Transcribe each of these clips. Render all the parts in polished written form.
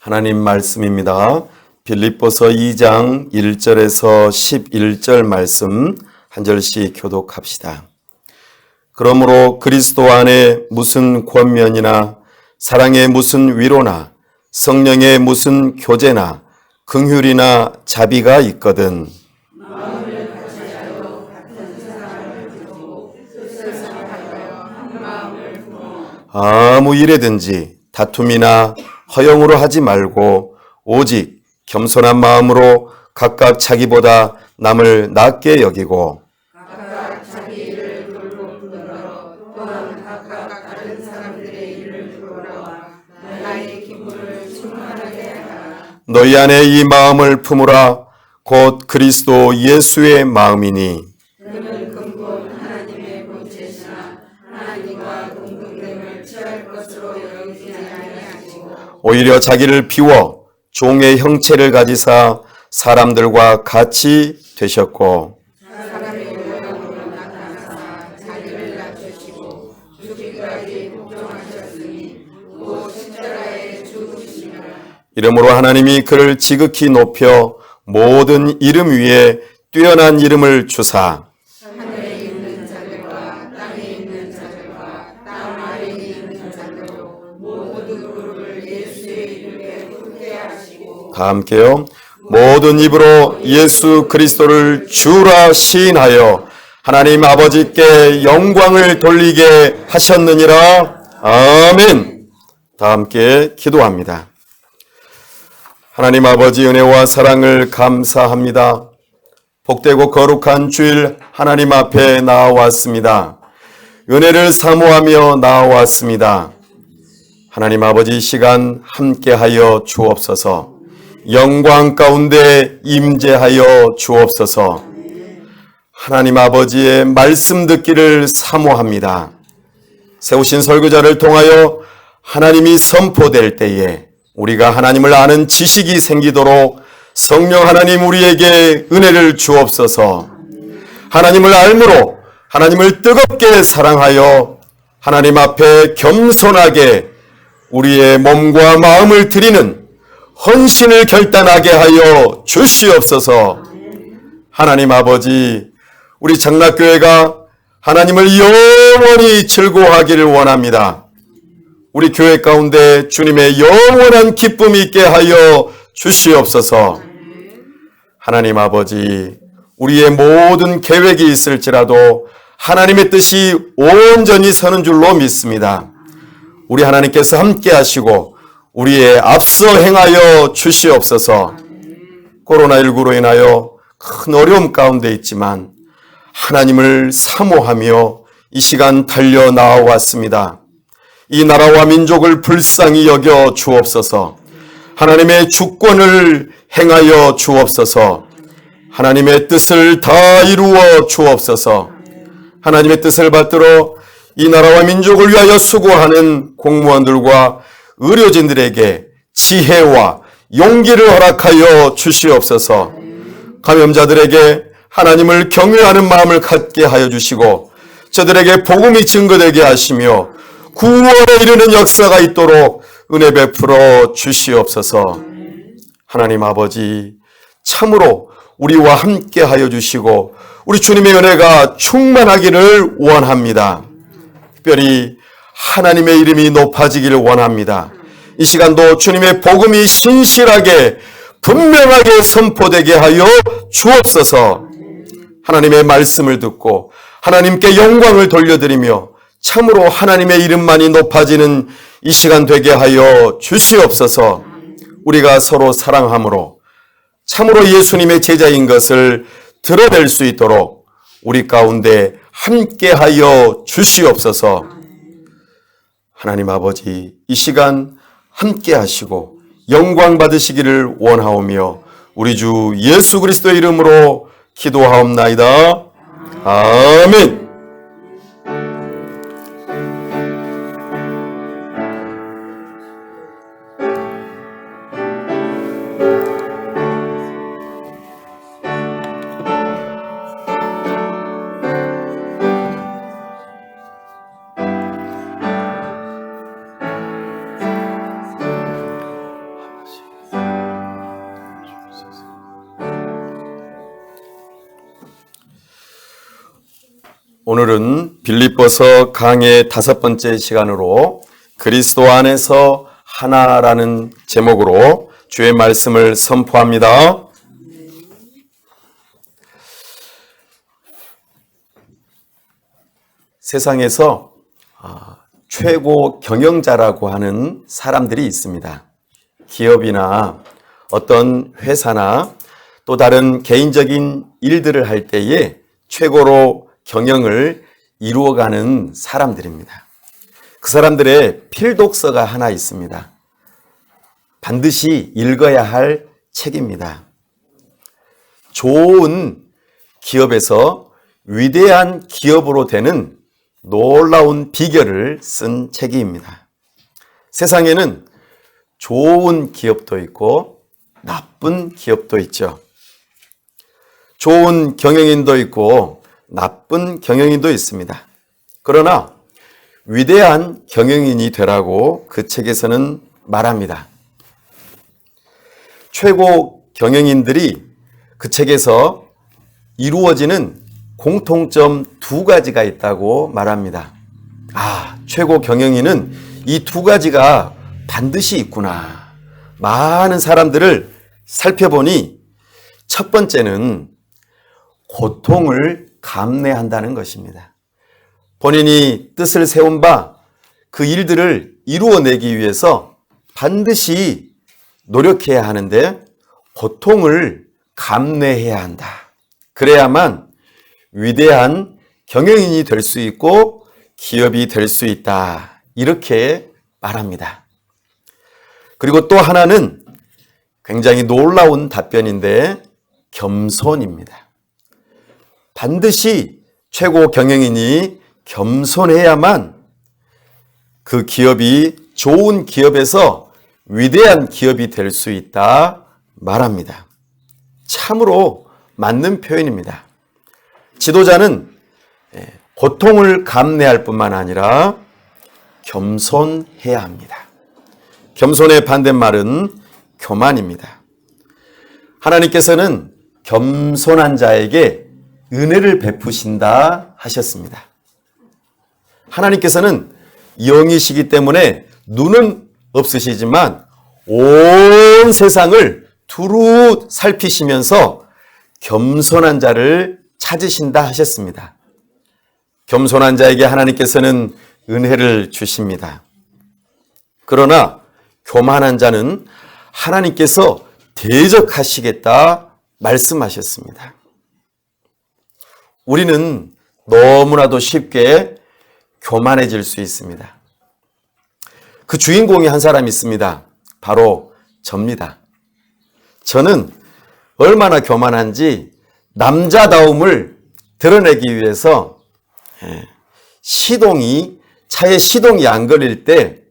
하나님 말씀입니다. 빌립보서 2장 1절에서 11절 말씀 한 절씩 교독합시다. 그러므로 그리스도 안에 무슨 권면이나 사랑의 무슨 위로나 성령의 무슨 교제나 긍휼이나 자비가 있거든 마음을 같이하여 같은 사랑을 두고 뜻을 상하여 한 마음을 품어 아무 일에든지 다툼이나 허영으로 하지 말고 오직 겸손한 마음으로 각각 자기보다 남을 낮게 여기고 각각 자기 일을 돌보므로 또한 각각 다른 사람들의 일을 돌보아 나의 기분을 충만하게 하라. 너희 안에 이 마음을 품으라. 곧 그리스도 예수의 마음이니 그는 근본 하나님의 본체시나 하나님과 동등됨을 취할 것으로 여기지 아니하시고 오히려 자기를 비워 종의 형체를 가지사 사람들과 같이 되셨고 사람의 모양으로 나타나사 자기를 낮추시고 죽기까지 복종하셨으니 또 십자가에 죽으시며 이러므로 하나님이 그를 지극히 높여 모든 이름 위에 뛰어난 이름을 주사 하늘에 있는 자들과 땅에 있는 자들과 땅 아래에 있는 자들로 모든 무릎을 예수의 이름에 꿇게 하시고 다 함께요. 모든 입으로 예수 그리스도를 주라 시인하여 하나님 아버지께 영광을 돌리게 하셨느니라. 아멘. 다 함께 기도합니다. 하나님 아버지 은혜와 사랑을 감사합니다. 복되고 거룩한 주일 하나님 앞에 나와왔습니다. 은혜를 사모하며 나와왔습니다. 하나님 아버지 이 시간 함께하여 주옵소서. 영광 가운데 임재하여 주옵소서. 하나님 아버지의 말씀 듣기를 사모합니다. 세우신 설교자를 통하여 하나님이 선포될 때에 우리가 하나님을 아는 지식이 생기도록 성령 하나님 우리에게 은혜를 주옵소서. 하나님을 알므로 하나님을 뜨겁게 사랑하여 하나님 앞에 겸손하게 우리의 몸과 마음을 드리는 헌신을 결단하게 하여 주시옵소서. 하나님 아버지, 우리 장락교회가 하나님을 영원히 즐거워하기를 원합니다. 우리 교회 가운데 주님의 영원한 기쁨이 있게 하여 주시옵소서. 하나님 아버지, 우리의 모든 계획이 있을지라도 하나님의 뜻이 온전히 서는 줄로 믿습니다. 우리 하나님께서 함께 하시고 우리의 앞서 행하여 주시옵소서. 코로나19로 인하여 큰 어려움 가운데 있지만 하나님을 사모하며 이 시간 달려 나와왔습니다. 이 나라와 민족을 불쌍히 여겨 주옵소서. 하나님의 주권을 행하여 주옵소서. 하나님의 뜻을 다 이루어 주옵소서. 하나님의 뜻을 받들어 이 나라와 민족을 위하여 수고하는 공무원들과 의료진들에게 지혜와 용기를 허락하여 주시옵소서. 감염자들에게 하나님을 경외하는 마음을 갖게 하여 주시고 저들에게 복음이 증거되게 하시며 구원에 이르는 역사가 있도록 은혜 베풀어 주시옵소서. 하나님 아버지, 참으로 우리와 함께 하여 주시고 우리 주님의 은혜가 충만하기를 원합니다. 특별히 하나님의 이름이 높아지기를 원합니다. 이 시간도 주님의 복음이 신실하게 분명하게 선포되게 하여 주옵소서. 하나님의 말씀을 듣고 하나님께 영광을 돌려드리며 참으로 하나님의 이름만이 높아지는 이 시간 되게 하여 주시옵소서. 우리가 서로 사랑함으로 참으로 예수님의 제자인 것을 드러낼 수 있도록 우리 가운데 함께하여 주시옵소서. 하나님 아버지, 이 시간 함께하시고 영광 받으시기를 원하오며 우리 주 예수 그리스도의 이름으로 기도하옵나이다. 아멘. 오늘은 빌립보서 강의 5번째 시간으로 그리스도 안에서 하나라는 제목으로 주의 말씀을 선포합니다. 세상에서 최고 경영자라고 하는 사람들이 있습니다. 기업이나 어떤 회사나 또 다른 개인적인 일들을 할 때에 최고로 경영을 이루어가는 사람들입니다. 그 사람들의 필독서가 하나 있습니다. 반드시 읽어야 할 책입니다. 좋은 기업에서 위대한 기업으로 되는 놀라운 비결을 쓴 책입니다. 세상에는 좋은 기업도 있고 나쁜 기업도 있죠. 좋은 경영인도 있고 나쁜 경영인도 있습니다. 그러나 위대한 경영인이 되라고 그 책에서는 말합니다. 최고 경영인들이 그 책에서 이루어지는 공통점 2가지가 있다고 말합니다. 최고 경영인은 이 2가지가 반드시 있구나. 많은 사람들을 살펴보니 첫 번째는 고통을 감내한다는 것입니다. 본인이 뜻을 세운 바 그 일들을 이루어내기 위해서 반드시 노력해야 하는데 고통을 감내해야 한다. 그래야만 위대한 경영인이 될 수 있고 기업이 될 수 있다. 이렇게 말합니다. 그리고 또 하나는 굉장히 놀라운 답변인데 겸손입니다. 반드시 최고 경영인이 겸손해야만 그 기업이 좋은 기업에서 위대한 기업이 될 수 있다 말합니다. 참으로 맞는 표현입니다. 지도자는 고통을 감내할 뿐만 아니라 겸손해야 합니다. 겸손의 반대말은 교만입니다. 하나님께서는 겸손한 자에게 은혜를 베푸신다 하셨습니다. 하나님께서는 영이시기 때문에 눈은 없으시지만 온 세상을 두루 살피시면서 겸손한 자를 찾으신다 하셨습니다. 겸손한 자에게 하나님께서는 은혜를 주십니다. 그러나 교만한 자는 하나님께서 대적하시겠다 말씀하셨습니다. 우리는 너무나도 쉽게 교만해질 수 있습니다. 그 주인공이 한 사람이 있습니다. 바로 접니다. 저는 얼마나 교만한지 남자다움을 드러내기 위해서 차에 시동이 안 걸릴 때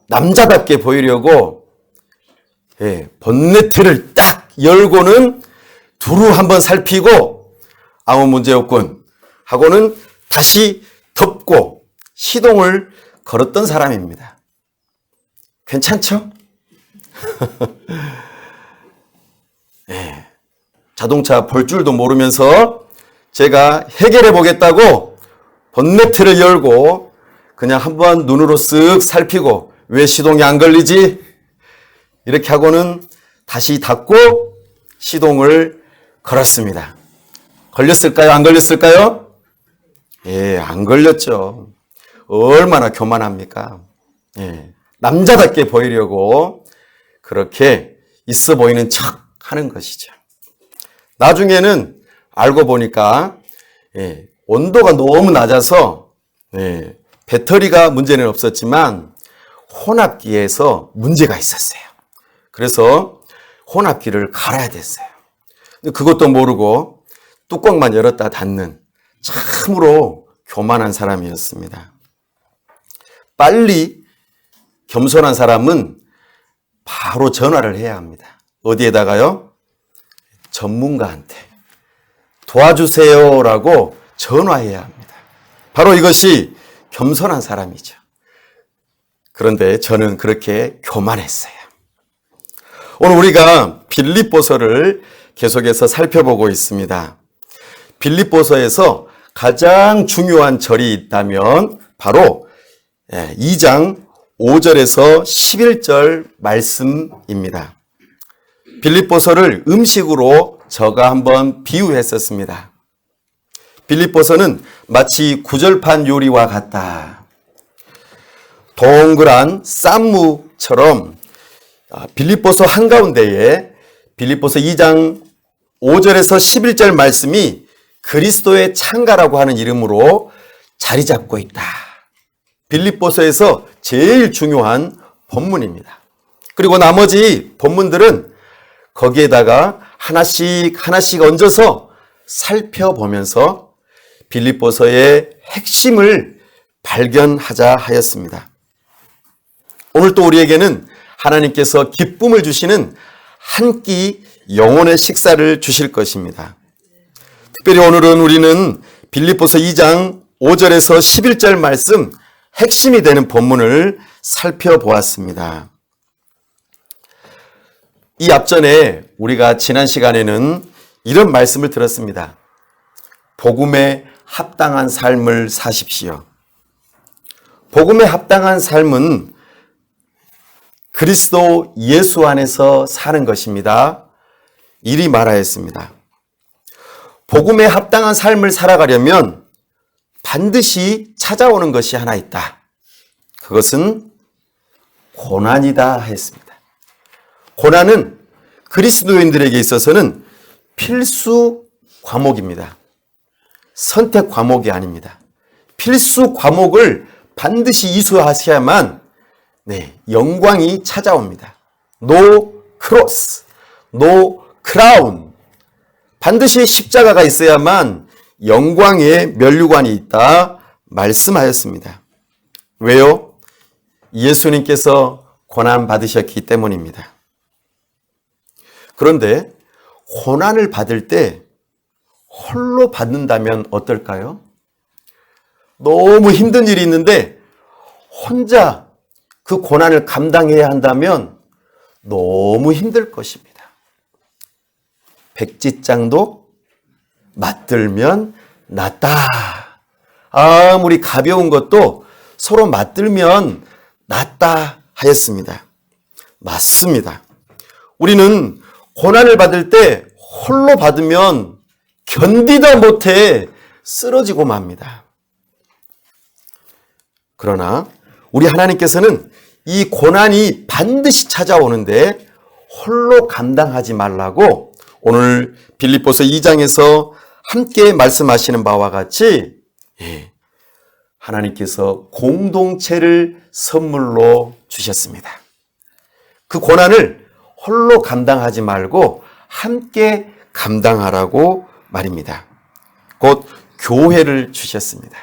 남자답게 보이려고 본네트를 딱 열고는 두루 한번 살피고 아무 문제 없군 하고는 다시 덮고 시동을 걸었던 사람입니다. 괜찮죠? 자동차 볼 줄도 모르면서 제가 해결해 보겠다고 본네트를 열고 그냥 한번 눈으로 쓱 살피고 왜 시동이 안 걸리지? 이렇게 하고는 다시 닫고 시동을 걸었습니다. 걸렸을까요? 안 걸렸을까요? 안 걸렸죠. 얼마나 교만합니까? 남자답게 보이려고 그렇게 있어 보이는 척 하는 것이죠. 나중에는 알고 보니까 온도가 너무 낮아서 배터리가 문제는 없었지만 혼합기에서 문제가 있었어요. 그래서 혼합기를 갈아야 됐어요. 그것도 모르고 뚜껑만 열었다 닫는 참으로 교만한 사람이었습니다. 빨리 겸손한 사람은 바로 전화를 해야 합니다. 어디에다가요? 전문가한테 도와주세요라고 전화해야 합니다. 바로 이것이 겸손한 사람이죠. 그런데 저는 그렇게 교만했어요. 오늘 우리가 빌립보서를 계속해서 살펴보고 있습니다. 빌립보서에서 가장 중요한 절이 있다면 바로 2장 5절에서 11절 말씀입니다. 빌립보서를 음식으로 저가 한번 비유했었습니다. 빌립보서는 마치 구절판 요리와 같다. 동그란 쌈무처럼 빌립보서 한가운데에 빌립보서 2장 5절에서 11절 말씀이 그리스도의 창가라고 하는 이름으로 자리 잡고 있다. 빌립보서에서 제일 중요한 본문입니다. 그리고 나머지 본문들은 거기에다가 하나씩 얹어서 살펴보면서 빌립보서의 핵심을 발견하자 하였습니다. 오늘 또 우리에게는 하나님께서 기쁨을 주시는 한 끼 영혼의 식사를 주실 것입니다. 특별히 오늘은 우리는 빌립보서 2장 5절에서 11절 말씀 핵심이 되는 본문을 살펴보았습니다. 이 앞전에 우리가 지난 시간에는 이런 말씀을 들었습니다. 복음에 합당한 삶을 사십시오. 복음에 합당한 삶은 그리스도 예수 안에서 사는 것입니다. 이리 말하였습니다. 복음에 합당한 삶을 살아가려면 반드시 찾아오는 것이 하나 있다. 그것은 고난이다 했습니다. 고난은 그리스도인들에게 있어서는 필수 과목입니다. 선택 과목이 아닙니다. 필수 과목을 반드시 이수하셔야만 영광이 찾아옵니다. No cross, no crown. 반드시 십자가가 있어야만 영광의 면류관이 있다 말씀하였습니다. 왜요? 예수님께서 고난 받으셨기 때문입니다. 그런데 고난을 받을 때 홀로 받는다면 어떨까요? 너무 힘든 일이 있는데 혼자 그 고난을 감당해야 한다면 너무 힘들 것입니다. 백지장도 맞들면 낫다. 아무리 가벼운 것도 서로 맞들면 낫다 하였습니다. 맞습니다. 우리는 고난을 받을 때 홀로 받으면 견디다 못해 쓰러지고 맙니다. 그러나 우리 하나님께서는 이 고난이 반드시 찾아오는데 홀로 감당하지 말라고 오늘 빌립보서 2장에서 함께 말씀하시는 바와 같이 하나님께서 공동체를 선물로 주셨습니다. 그 고난을 홀로 감당하지 말고 함께 감당하라고 말입니다. 곧 교회를 주셨습니다.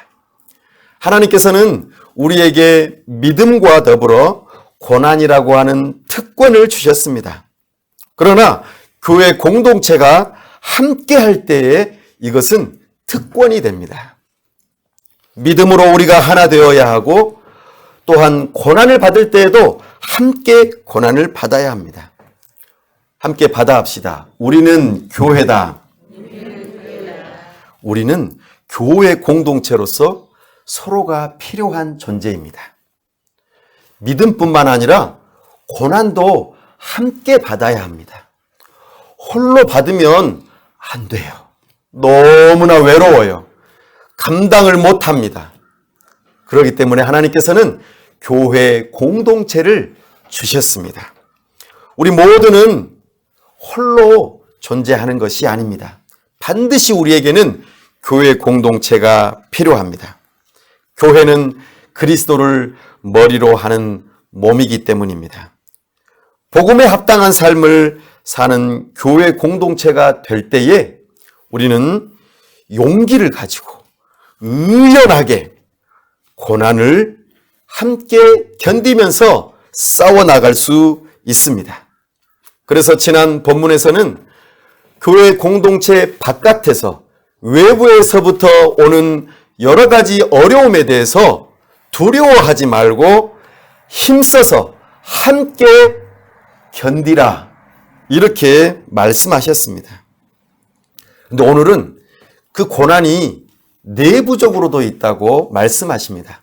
하나님께서는 우리에게 믿음과 더불어 고난이라고 하는 특권을 주셨습니다. 그러나 교회 공동체가 함께 할 때에 이것은 특권이 됩니다. 믿음으로 우리가 하나 되어야 하고 또한 고난을 받을 때에도 함께 고난을 받아야 합니다. 함께 받아 합시다. 우리는 교회다. 우리는 교회 공동체로서 서로가 필요한 존재입니다. 믿음뿐만 아니라 고난도 함께 받아야 합니다. 홀로 받으면 안 돼요. 너무나 외로워요. 감당을 못합니다. 그렇기 때문에 하나님께서는 교회 공동체를 주셨습니다. 우리 모두는 홀로 존재하는 것이 아닙니다. 반드시 우리에게는 교회 공동체가 필요합니다. 교회는 그리스도를 머리로 하는 몸이기 때문입니다. 복음에 합당한 삶을 사는 교회 공동체가 될 때에 우리는 용기를 가지고 의연하게 고난을 함께 견디면서 싸워나갈 수 있습니다. 그래서 지난 본문에서는 교회 공동체 바깥에서 외부에서부터 오는 여러 가지 어려움에 대해서 두려워하지 말고 힘써서 함께 견디라 이렇게 말씀하셨습니다. 근데 오늘은 그 고난이 내부적으로도 있다고 말씀하십니다.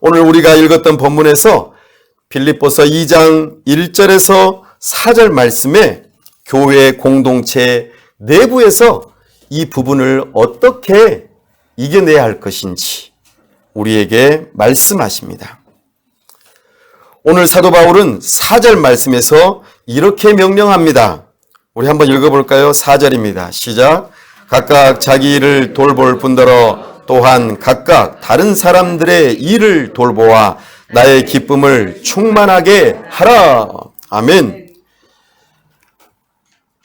오늘 우리가 읽었던 본문에서 빌립보서 2장 1절에서 4절 말씀에 교회 공동체 내부에서 이 부분을 어떻게 이겨내야 할 것인지 우리에게 말씀하십니다. 오늘 사도 바울은 4절 말씀에서 이렇게 명령합니다. 우리 한번 읽어볼까요? 4절입니다. 시작. 각각 자기 일을 돌볼 뿐더러 또한 각각 다른 사람들의 일을 돌보아 나의 기쁨을 충만하게 하라. 아멘.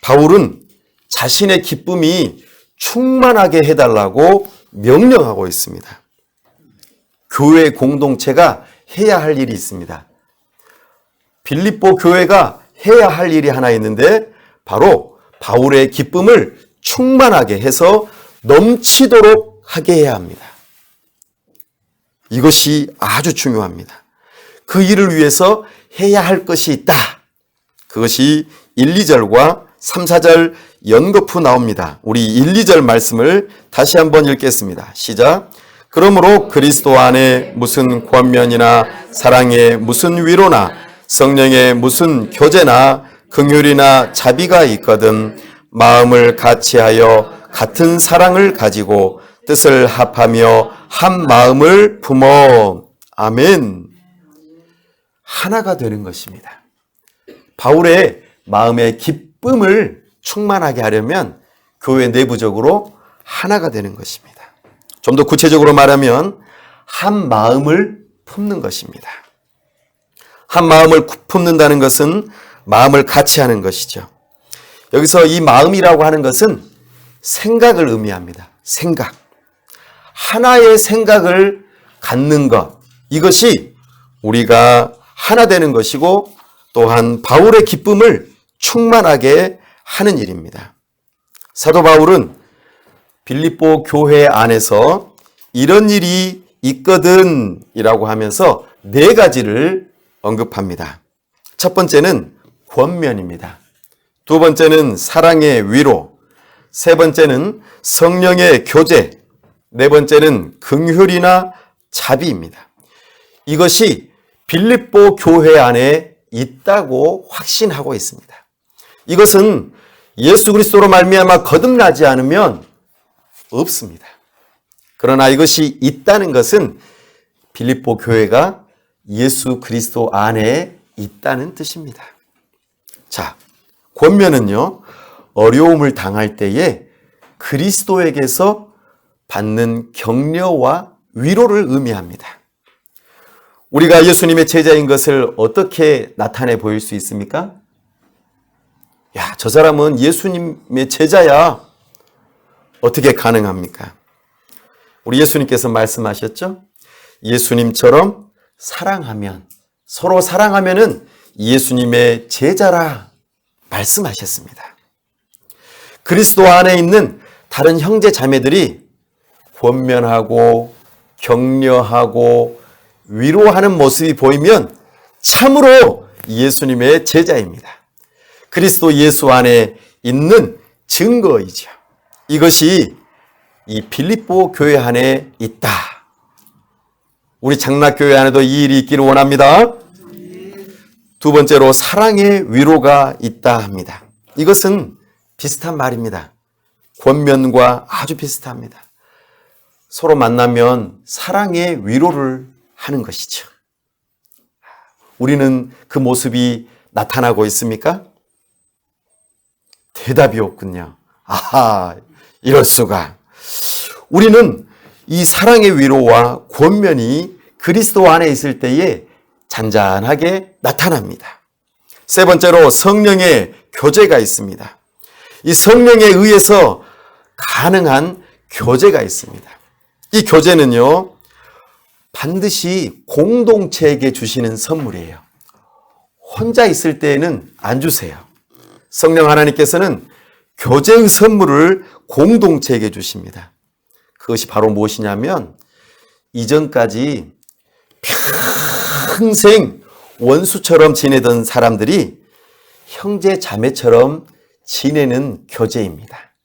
바울은 자신의 기쁨이 충만하게 해달라고 명령하고 있습니다. 교회 공동체가 해야 할 일이 있습니다. 빌립보 교회가 해야 할 일이 하나 있는데 바로 바울의 기쁨을 충만하게 해서 넘치도록 하게 해야 합니다. 이것이 아주 중요합니다. 그 일을 위해서 해야 할 것이 있다. 그것이 1, 2절과 3, 4절 연거푸 나옵니다. 우리 1, 2절 말씀을 다시 한번 읽겠습니다. 시작. 그러므로 그리스도 안에 무슨 권면이나 사랑에 무슨 위로나 성령의 무슨 교제나 긍휼이나 자비가 있거든 마음을 같이하여 같은 사랑을 가지고 뜻을 합하며 한 마음을 품어. 아멘. 하나가 되는 것입니다. 바울의 마음의 기쁨을 충만하게 하려면 교회 내부적으로 하나가 되는 것입니다. 좀 더 구체적으로 말하면 한 마음을 품는 것입니다. 한 마음을 품는다는 것은 마음을 같이 하는 것이죠. 여기서 이 마음이라고 하는 것은 생각을 의미합니다. 생각. 하나의 생각을 갖는 것. 이것이 우리가 하나 되는 것이고 또한 바울의 기쁨을 충만하게 하는 일입니다. 사도 바울은 빌립보 교회 안에서 이런 일이 있거든 이라고 하면서 4가지를 언급합니다. 첫 번째는 권면입니다. 두 번째는 사랑의 위로, 세 번째는 성령의 교제, 네 번째는 긍휼이나 자비입니다. 이것이 빌립보 교회 안에 있다고 확신하고 있습니다. 이것은 예수 그리스도로 말미암아 거듭나지 않으면 없습니다. 그러나 이것이 있다는 것은 빌립보 교회가 예수 그리스도 안에 있다는 뜻입니다. 자, 권면은요, 어려움을 당할 때에 그리스도에게서 받는 격려와 위로를 의미합니다. 우리가 예수님의 제자인 것을 어떻게 나타내 보일 수 있습니까? 야, 저 사람은 예수님의 제자야. 어떻게 가능합니까? 우리 예수님께서 말씀하셨죠? 예수님처럼 사랑하면, 서로 사랑하면은 예수님의 제자라 말씀하셨습니다. 그리스도 안에 있는 다른 형제 자매들이 권면하고 격려하고 위로하는 모습이 보이면 참으로 예수님의 제자입니다. 그리스도 예수 안에 있는 증거이죠. 이것이 이 빌립보 교회 안에 있다. 우리 장락교회 안에도 이 일이 있기를 원합니다. 두 번째로 사랑의 위로가 있다 합니다. 이것은 비슷한 말입니다. 권면과 아주 비슷합니다. 서로 만나면 사랑의 위로를 하는 것이죠. 우리는 그 모습이 나타나고 있습니까? 대답이 없군요. 아하, 이럴 수가. 우리는 이 사랑의 위로와 권면이 그리스도 안에 있을 때에 잔잔하게 나타납니다. 세 번째로 성령의 교제가 있습니다. 이 성령에 의해서 가능한 교제가 있습니다. 이 교제는요, 반드시 공동체에게 주시는 선물이에요. 혼자 있을 때에는 안 주세요. 성령 하나님께서는 교제의 선물을 공동체에게 주십니다. 그것이 바로 무엇이냐면 이전까지 평생 원수처럼 지내던 사람들이 형제 자매처럼 지내는 교제입니다.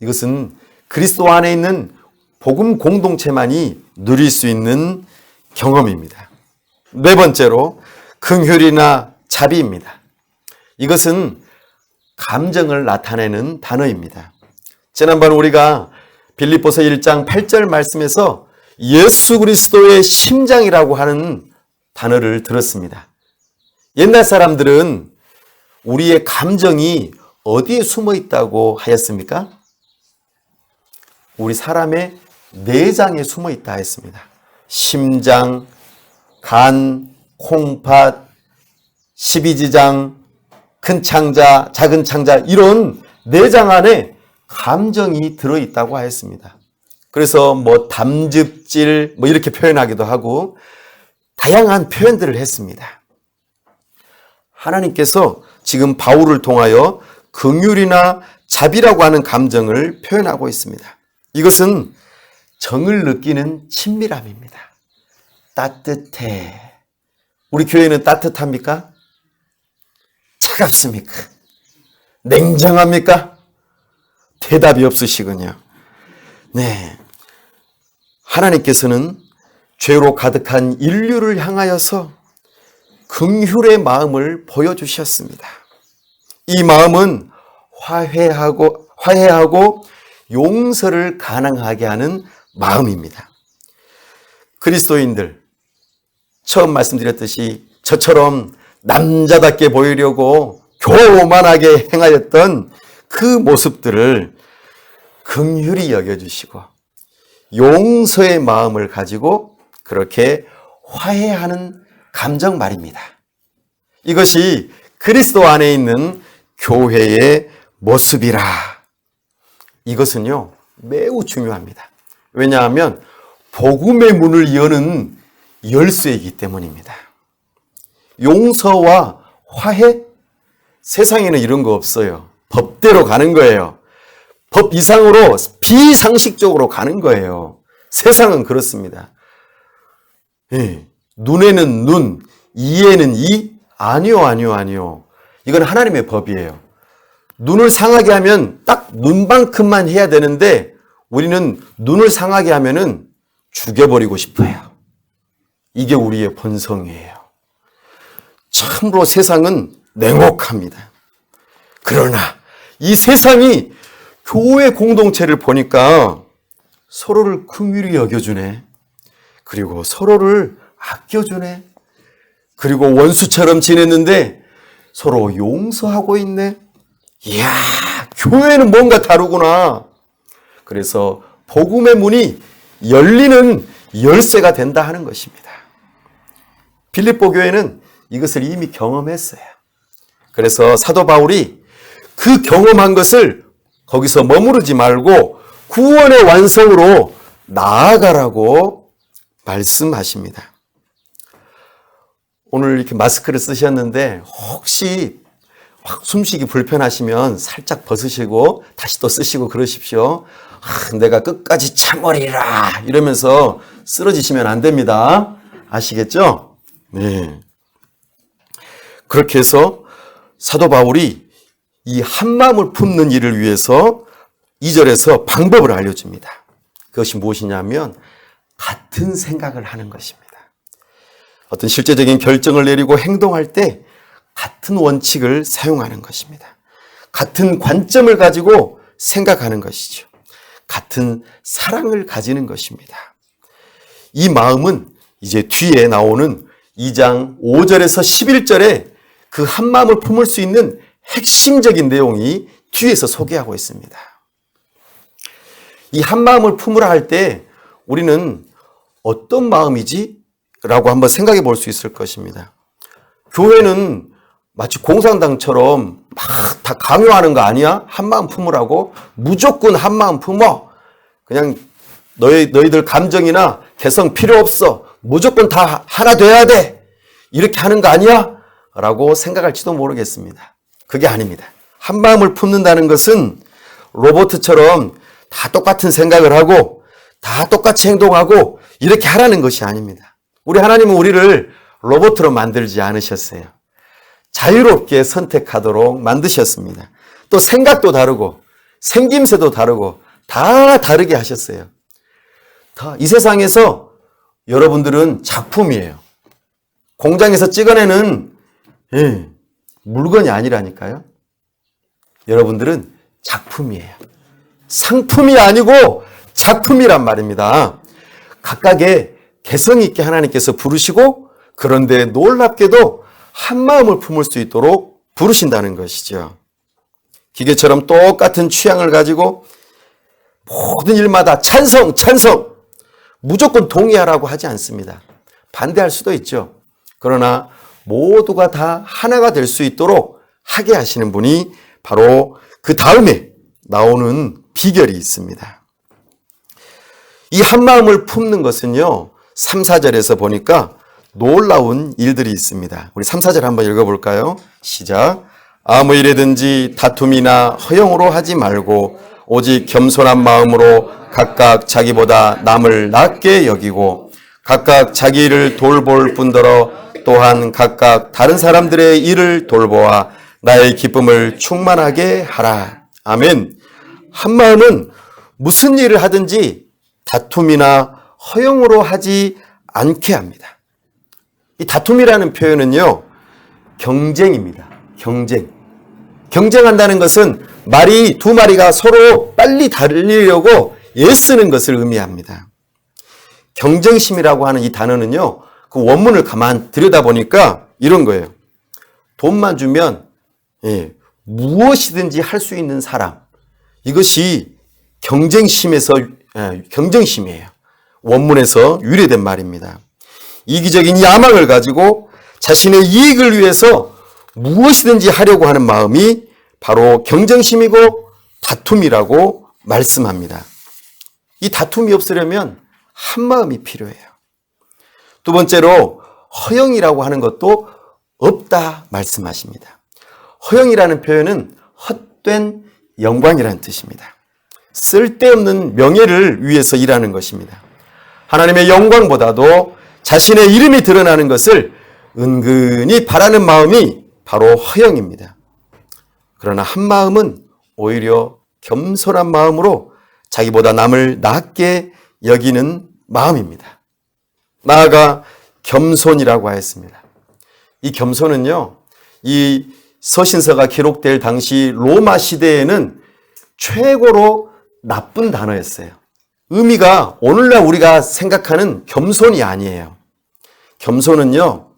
이것은 그리스도 안에 있는 복음 공동체만이 누릴 수 있는 경험입니다. 네 번째로 긍휼이나 자비입니다. 이것은 감정을 나타내는 단어입니다. 지난번 우리가 빌립보서 1장 8절 말씀에서 예수 그리스도의 심장이라고 하는 단어를 들었습니다. 옛날 사람들은 우리의 감정이 어디에 숨어 있다고 하였습니까? 우리 사람의 내장에 숨어 있다 했습니다. 심장, 간, 콩팥, 십이지장, 큰 창자, 작은 창자 이런 내장 안에 감정이 들어있다고 하였습니다. 그래서 담즙질 이렇게 표현하기도 하고 다양한 표현들을 했습니다. 하나님께서 지금 바울을 통하여 긍휼이나 자비라고 하는 감정을 표현하고 있습니다. 이것은 정을 느끼는 친밀함입니다. 따뜻해. 우리 교회는 따뜻합니까? 차갑습니까? 냉정합니까? 대답이 없으시군요. 네. 하나님께서는 죄로 가득한 인류를 향하여서 긍휼의 마음을 보여주셨습니다. 이 마음은 화해하고 용서를 가능하게 하는 마음입니다. 그리스도인들, 처음 말씀드렸듯이 저처럼 남자답게 보이려고 교만하게 행하였던 그 모습들을 긍휼히 여겨주시고 용서의 마음을 가지고 그렇게 화해하는 감정 말입니다. 이것이 그리스도 안에 있는 교회의 모습이라. 이것은요 매우 중요합니다. 왜냐하면 복음의 문을 여는 열쇠이기 때문입니다. 용서와 화해? 세상에는 이런 거 없어요. 법대로 가는 거예요. 법 이상으로 비상식적으로 가는 거예요. 세상은 그렇습니다. 예, 눈에는 눈, 이에는 이? 아니요. 이건 하나님의 법이에요. 눈을 상하게 하면 딱 눈만큼만 해야 되는데 우리는 눈을 상하게 하면은 죽여버리고 싶어요. 이게 우리의 본성이에요. 참으로 세상은 냉혹합니다. 그러나 이 세상이 교회 공동체를 보니까 서로를 긍휼히 여겨주네. 그리고 서로를 아껴주네. 그리고 원수처럼 지냈는데 서로 용서하고 있네. 이야, 교회는 뭔가 다르구나. 그래서 복음의 문이 열리는 열쇠가 된다 하는 것입니다. 빌립보 교회는 이것을 이미 경험했어요. 그래서 사도 바울이 그 경험한 것을 거기서 머무르지 말고 구원의 완성으로 나아가라고 말씀하십니다. 오늘 이렇게 마스크를 쓰셨는데 혹시 숨쉬기 불편하시면 살짝 벗으시고 다시 또 쓰시고 그러십시오. 내가 끝까지 참으리라 이러면서 쓰러지시면 안 됩니다. 아시겠죠? 네. 그렇게 해서 사도 바울이 이 한마음을 품는 일을 위해서 2절에서 방법을 알려줍니다. 그것이 무엇이냐면 같은 생각을 하는 것입니다. 어떤 실제적인 결정을 내리고 행동할 때 같은 원칙을 사용하는 것입니다. 같은 관점을 가지고 생각하는 것이죠. 같은 사랑을 가지는 것입니다. 이 마음은 이제 뒤에 나오는 2장 5절에서 11절에 그 한마음을 품을 수 있는 핵심적인 내용이 뒤에서 소개하고 있습니다. 이 한마음을 품으라 할 때 우리는 어떤 마음이지? 라고 한번 생각해 볼 수 있을 것입니다. 교회는 마치 공산당처럼 막 다 강요하는 거 아니야? 한마음 품으라고? 무조건 한마음 품어. 그냥 너희들 감정이나 개성 필요 없어. 무조건 다 하나 돼야 돼. 이렇게 하는 거 아니야? 라고 생각할지도 모르겠습니다. 그게 아닙니다. 한마음을 품는다는 것은 로봇처럼 다 똑같은 생각을 하고 다 똑같이 행동하고 이렇게 하라는 것이 아닙니다. 우리 하나님은 우리를 로봇으로 만들지 않으셨어요. 자유롭게 선택하도록 만드셨습니다. 또 생각도 다르고 생김새도 다르고 다 다르게 하셨어요. 이 세상에서 여러분들은 작품이에요. 공장에서 찍어내는 물건이 아니라니까요. 여러분들은 작품이에요. 상품이 아니고 작품이란 말입니다. 각각의 개성 있게 하나님께서 부르시고, 그런데 놀랍게도 한 마음을 품을 수 있도록 부르신다는 것이죠. 기계처럼 똑같은 취향을 가지고 모든 일마다 찬성, 무조건 동의하라고 하지 않습니다. 반대할 수도 있죠. 그러나 모두가 다 하나가 될 수 있도록 하게 하시는 분이 바로 그 다음에 나오는 비결이 있습니다. 이 한마음을 품는 것은요, 3, 4절에서 보니까 놀라운 일들이 있습니다. 우리 3, 4절 한번 읽어볼까요? 시작. 아무 일에든지 다툼이나 허영으로 하지 말고 오직 겸손한 마음으로 각각 자기보다 남을 낮게 여기고 각각 자기 일을 돌볼 뿐더러 또한 각각 다른 사람들의 일을 돌보아 나의 기쁨을 충만하게 하라. 아멘. 한마음은 무슨 일을 하든지 다툼이나 허영으로 하지 않게 합니다. 이 다툼이라는 표현은요, 경쟁입니다. 경쟁한다는 것은 말이 두 마리가 서로 빨리 달리려고 애쓰는 것을 의미합니다. 경쟁심이라고 하는 이 단어는요, 그 원문을 가만 들여다보니까 이런 거예요. 돈만 주면 무엇이든지 할 수 있는 사람, 이것이 경쟁심이에요. 원문에서 유래된 말입니다. 이기적인 야망을 가지고 자신의 이익을 위해서 무엇이든지 하려고 하는 마음이 바로 경쟁심이고 다툼이라고 말씀합니다. 이 다툼이 없으려면 한마음이 필요해요. 두 번째로 허영이라고 하는 것도 없다 말씀하십니다. 허영이라는 표현은 헛된 영광이라는 뜻입니다. 쓸데없는 명예를 위해서 일하는 것입니다. 하나님의 영광보다도 자신의 이름이 드러나는 것을 은근히 바라는 마음이 바로 허영입니다. 그러나 한마음은 오히려 겸손한 마음으로 자기보다 남을 낮게 여기는 마음입니다. 나아가 겸손이라고 하였습니다. 이 겸손은요, 이 서신서가 기록될 당시 로마 시대에는 최고로 나쁜 단어였어요. 의미가 오늘날 우리가 생각하는 겸손이 아니에요. 겸손은요,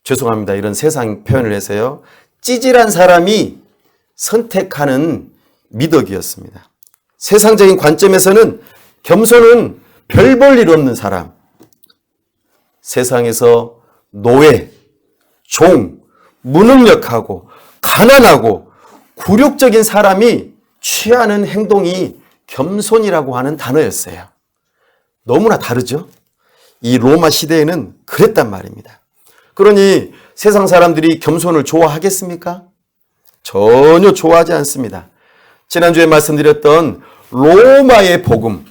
죄송합니다. 이런 세상 표현을 해서요, 찌질한 사람이 선택하는 미덕이었습니다. 세상적인 관점에서는 겸손은 별 볼 일 없는 사람, 세상에서 노예, 종, 무능력하고 가난하고 굴욕적인 사람이 취하는 행동이 겸손이라고 하는 단어였어요. 너무나 다르죠? 이 로마 시대에는 그랬단 말입니다. 그러니 세상 사람들이 겸손을 좋아하겠습니까? 전혀 좋아하지 않습니다. 지난주에 말씀드렸던 로마의 복음을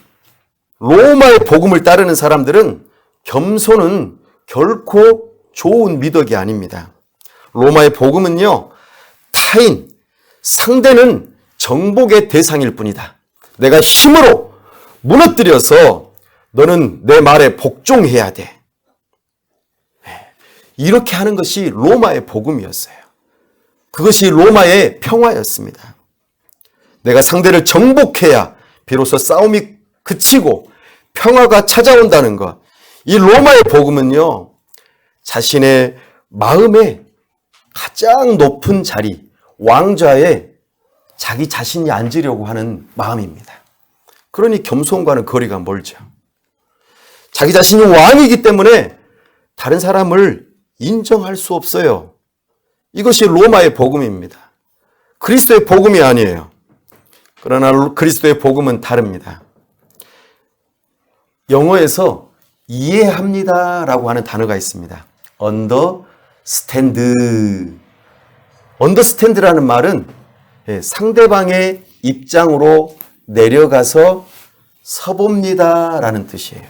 따르는 사람들은 겸손은 결코 좋은 미덕이 아닙니다. 로마의 복음은요, 타인, 상대는 정복의 대상일 뿐이다. 내가 힘으로 무너뜨려서 너는 내 말에 복종해야 돼. 이렇게 하는 것이 로마의 복음이었어요. 그것이 로마의 평화였습니다. 내가 상대를 정복해야 비로소 싸움이 그치고 평화가 찾아온다는 것. 이 로마의 복음은요, 자신의 마음의 가장 높은 자리, 왕좌에 자기 자신이 앉으려고 하는 마음입니다. 그러니 겸손과는 거리가 멀죠. 자기 자신이 왕이기 때문에 다른 사람을 인정할 수 없어요. 이것이 로마의 복음입니다. 그리스도의 복음이 아니에요. 그러나 그리스도의 복음은 다릅니다. 영어에서 이해합니다라고 하는 단어가 있습니다. understand라는 말은 상대방의 입장으로 내려가서 서봅니다라는 뜻이에요.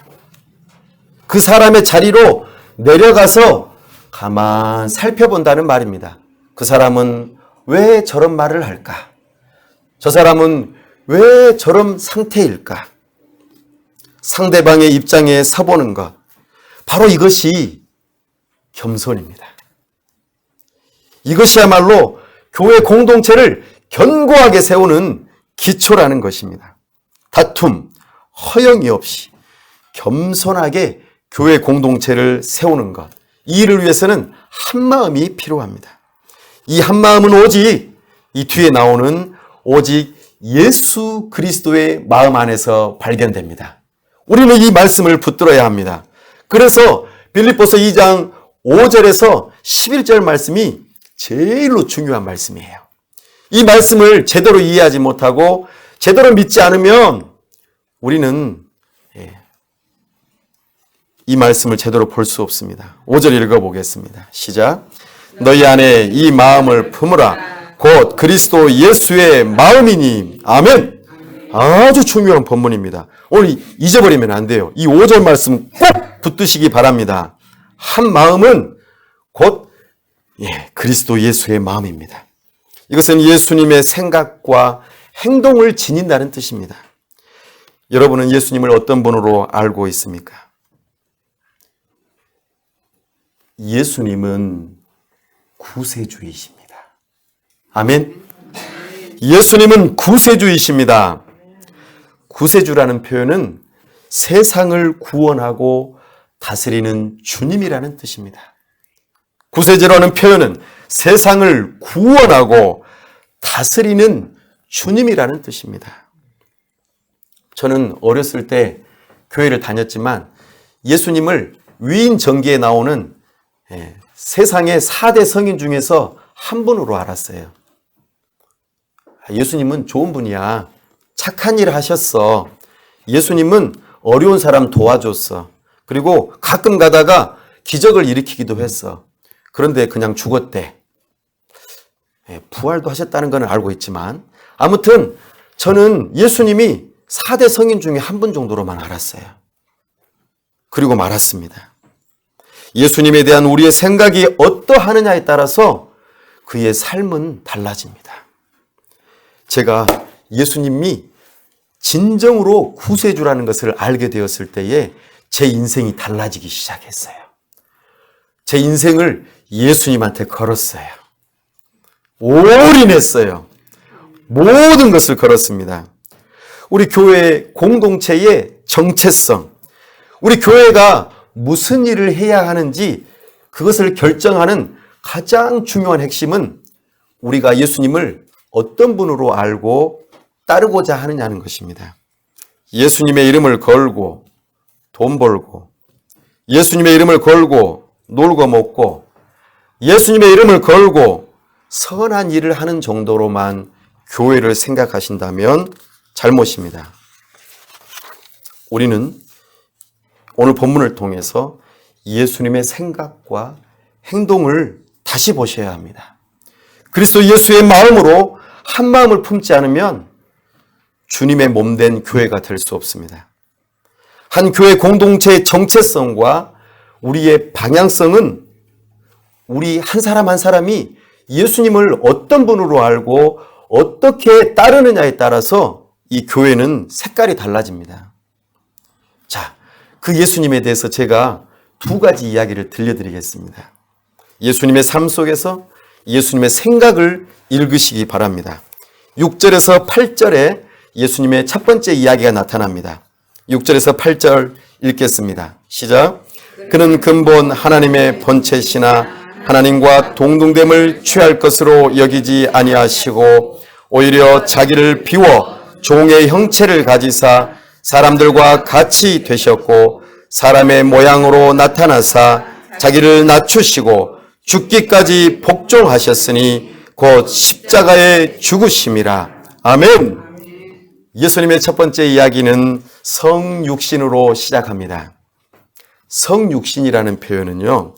그 사람의 자리로 내려가서 가만 살펴본다는 말입니다. 그 사람은 왜 저런 말을 할까? 저 사람은 왜 저런 상태일까? 상대방의 입장에 서보는 것. 바로 이것이 겸손입니다. 이것이야말로 교회 공동체를 견고하게 세우는 기초라는 것입니다. 다툼, 허영이 없이 겸손하게 교회 공동체를 세우는 것. 이 일을 위해서는 한마음이 필요합니다. 이 한마음은 오직 이 뒤에 나오는 오직 예수 그리스도의 마음 안에서 발견됩니다. 우리는 이 말씀을 붙들어야 합니다. 그래서 빌립보서 2장 5절에서 11절 말씀이 제일로 중요한 말씀이에요. 이 말씀을 제대로 이해하지 못하고 제대로 믿지 않으면 우리는 이 말씀을 제대로 볼 수 없습니다. 5절 읽어보겠습니다. 시작. 너희 안에 이 마음을 품으라. 곧 그리스도 예수의 마음이니. 아멘. 아주 중요한 본문입니다. 오늘 잊어버리면 안 돼요. 이 5절 말씀 꼭 붙드시기 바랍니다. 한 마음은 곧 그리스도 예수의 마음입니다. 이것은 예수님의 생각과 행동을 지닌다는 뜻입니다. 여러분은 예수님을 어떤 분으로 알고 있습니까? 예수님은 구세주이십니다. 아멘. 예수님은 구세주이십니다. 구세주라는 표현은 세상을 구원하고 다스리는 주님이라는 뜻입니다. 구세주라는 표현은 세상을 구원하고 다스리는 주님이라는 뜻입니다. 저는 어렸을 때 교회를 다녔지만 예수님을 위인 전기에 나오는 세상의 4대 성인 중에서 한 분으로 알았어요. 예수님은 좋은 분이야. 착한 일을 하셨어. 예수님은 어려운 사람 도와줬어. 그리고 가끔 가다가 기적을 일으키기도 했어. 그런데 그냥 죽었대. 부활도 하셨다는 건 알고 있지만 아무튼 저는 예수님이 4대 성인 중에 한 분 정도로만 알았어요. 그리고 말았습니다. 예수님에 대한 우리의 생각이 어떠하느냐에 따라서 그의 삶은 달라집니다. 제가 예수님이 진정으로 구세주라는 것을 알게 되었을 때에 제 인생이 달라지기 시작했어요. 제 인생을 예수님한테 걸었어요. 올인했어요. 모든 것을 걸었습니다. 우리 교회 공동체의 정체성, 우리 교회가 무슨 일을 해야 하는지 그것을 결정하는 가장 중요한 핵심은 우리가 예수님을 어떤 분으로 알고 따르고자 하느냐는 것입니다. 예수님의 이름을 걸고 돈 벌고, 예수님의 이름을 걸고 놀고 먹고, 예수님의 이름을 걸고 선한 일을 하는 정도로만 교회를 생각하신다면 잘못입니다. 우리는 오늘 본문을 통해서 예수님의 생각과 행동을 다시 보셔야 합니다. 그리스도 예수의 마음으로 한 마음을 품지 않으면 주님의 몸된 교회가 될 수 없습니다. 한 교회 공동체의 정체성과 우리의 방향성은 우리 한 사람 한 사람이 예수님을 어떤 분으로 알고 어떻게 따르느냐에 따라서 이 교회는 색깔이 달라집니다. 자, 그 예수님에 대해서 제가 두 가지 이야기를 들려드리겠습니다. 예수님의 삶 속에서 예수님의 생각을 읽으시기 바랍니다. 6절에서 8절에 예수님의 첫 번째 이야기가 나타납니다. 6절에서 8절 읽겠습니다. 시작. 그는 근본 하나님의 본체시나 하나님과 동등됨을 취할 것으로 여기지 아니하시고 오히려 자기를 비워 종의 형체를 가지사 사람들과 같이 되셨고 사람의 모양으로 나타나사 자기를 낮추시고 죽기까지 복종하셨으니 곧 십자가에 죽으심이라. 아멘. 예수님의 첫 번째 이야기는 성육신으로 시작합니다. 성육신이라는 표현은요,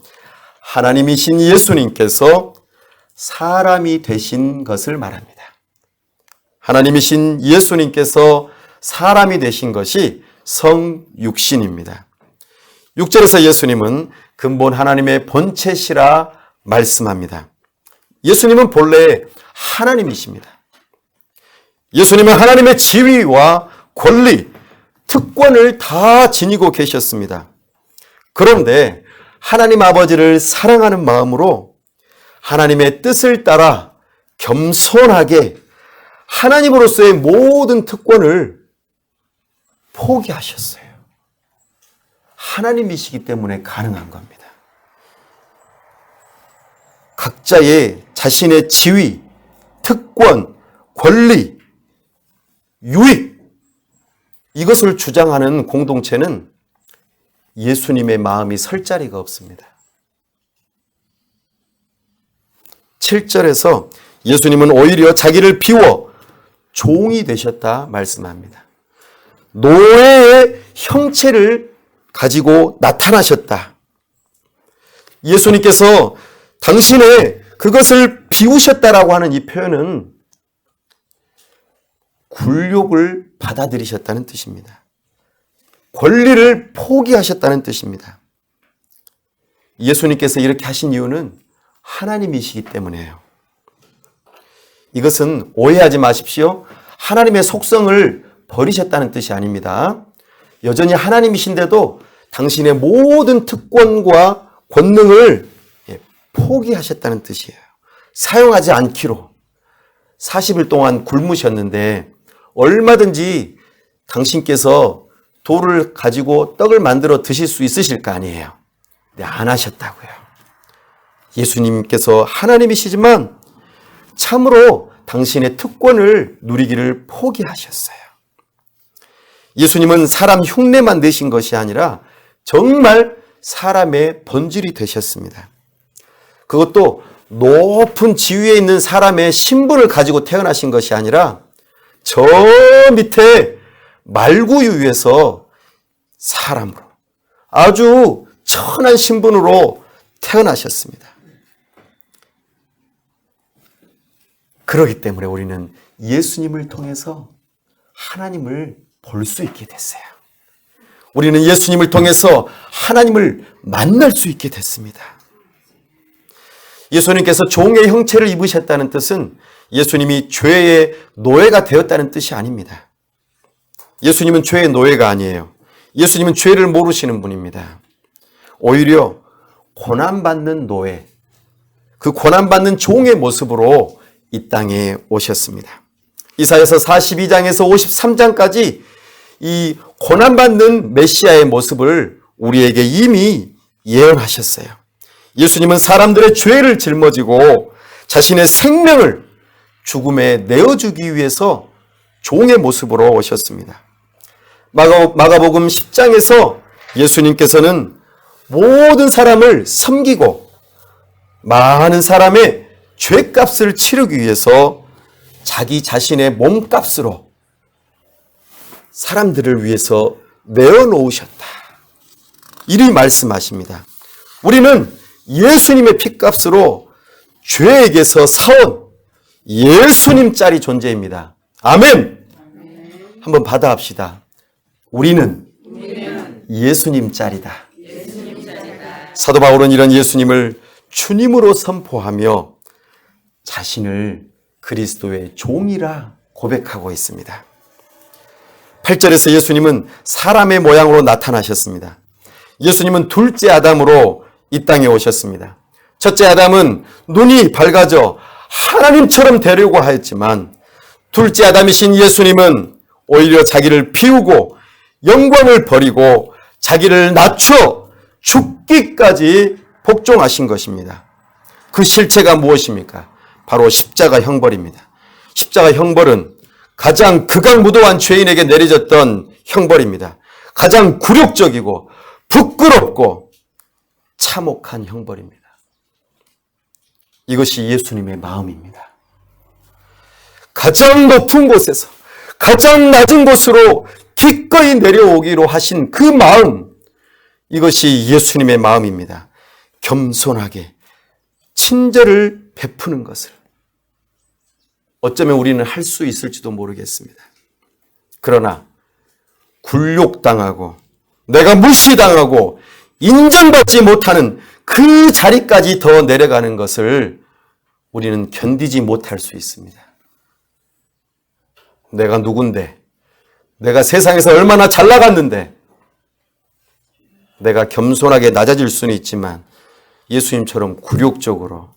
하나님이신 예수님께서 사람이 되신 것을 말합니다. 하나님이신 예수님께서 사람이 되신 것이 성육신입니다. 6절에서 예수님은 근본 하나님의 본체시라 말씀합니다. 예수님은 본래 하나님이십니다. 예수님은 하나님의 지위와 권리, 특권을 다 지니고 계셨습니다. 그런데 하나님 아버지를 사랑하는 마음으로 하나님의 뜻을 따라 겸손하게 하나님으로서의 모든 특권을 포기하셨어요. 하나님이시기 때문에 가능한 겁니다. 각자의 자신의 지위, 특권, 권리, 유익, 이것을 주장하는 공동체는 예수님의 마음이 설 자리가 없습니다. 7절에서 예수님은 오히려 자기를 비워 종이 되셨다 말씀합니다. 노예의 형체를 가지고 나타나셨다. 예수님께서 당신의 그것을 비우셨다라고 하는 이 표현은 굴욕을 받아들이셨다는 뜻입니다. 권리를 포기하셨다는 뜻입니다. 예수님께서 이렇게 하신 이유는 하나님이시기 때문이에요. 이것은 오해하지 마십시오. 하나님의 속성을 버리셨다는 뜻이 아닙니다. 여전히 하나님이신데도 당신의 모든 특권과 권능을 포기하셨다는 뜻이에요. 사용하지 않기로 40일 동안 굶으셨는데 얼마든지 당신께서 돌을 가지고 떡을 만들어 드실 수 있으실 거 아니에요. 근데 안 하셨다고요. 예수님께서 하나님이시지만 참으로 당신의 특권을 누리기를 포기하셨어요. 예수님은 사람 흉내만 내신 것이 아니라 정말 사람의 본질이 되셨습니다. 그것도 높은 지위에 있는 사람의 신분을 가지고 태어나신 것이 아니라 저 밑에 말구유에서 사람으로 아주 천한 신분으로 태어나셨습니다. 그렇기 때문에 우리는 예수님을 통해서 하나님을 볼 수 있게 됐어요. 우리는 예수님을 통해서 하나님을 만날 수 있게 됐습니다. 예수님께서 종의 형체를 입으셨다는 뜻은 예수님이 죄의 노예가 되었다는 뜻이 아닙니다. 예수님은 죄의 노예가 아니에요. 예수님은 죄를 모르시는 분입니다. 오히려 고난받는 노예, 그 고난받는 종의 모습으로 이 땅에 오셨습니다. 이사야서 42장에서 53장까지 이 고난받는 메시아의 모습을 우리에게 이미 예언하셨어요. 예수님은 사람들의 죄를 짊어지고 자신의 생명을 죽음에 내어주기 위해서 종의 모습으로 오셨습니다. 마가복음 10장에서 예수님께서는 모든 사람을 섬기고 많은 사람의 죄값을 치르기 위해서 자기 자신의 몸값으로 사람들을 위해서 내어놓으셨다. 이리 말씀하십니다. 우리는 예수님의 피값으로 죄에게서 사온 예수님짜리 존재입니다. 아멘. 한번 받아합시다. 우리는 예수님짜리다. 사도 바울은 이런 예수님을 주님으로 선포하며 자신을 그리스도의 종이라 고백하고 있습니다. 8절에서 예수님은 사람의 모양으로 나타나셨습니다. 예수님은 둘째 아담으로 이 땅에 오셨습니다. 첫째 아담은 눈이 밝아져 하나님처럼 되려고 하였지만 둘째 아담이신 예수님은 오히려 자기를 비우고 영광을 버리고 자기를 낮춰 죽기까지 복종하신 것입니다. 그 실체가 무엇입니까? 바로 십자가 형벌입니다. 십자가 형벌은 가장 극악무도한 죄인에게 내려졌던 형벌입니다. 가장 굴욕적이고 부끄럽고 참혹한 형벌입니다. 이것이 예수님의 마음입니다. 가장 높은 곳에서 가장 낮은 곳으로 기꺼이 내려오기로 하신 그 마음, 이것이 예수님의 마음입니다. 겸손하게 친절을 베푸는 것을 어쩌면 우리는 할 수 있을지도 모르겠습니다. 그러나 굴욕당하고 내가 무시당하고 인정받지 못하는 그 자리까지 더 내려가는 것을 우리는 견디지 못할 수 있습니다. 내가 누군데, 내가 세상에서 얼마나 잘 나갔는데, 내가 겸손하게 낮아질 수는 있지만 예수님처럼 굴욕적으로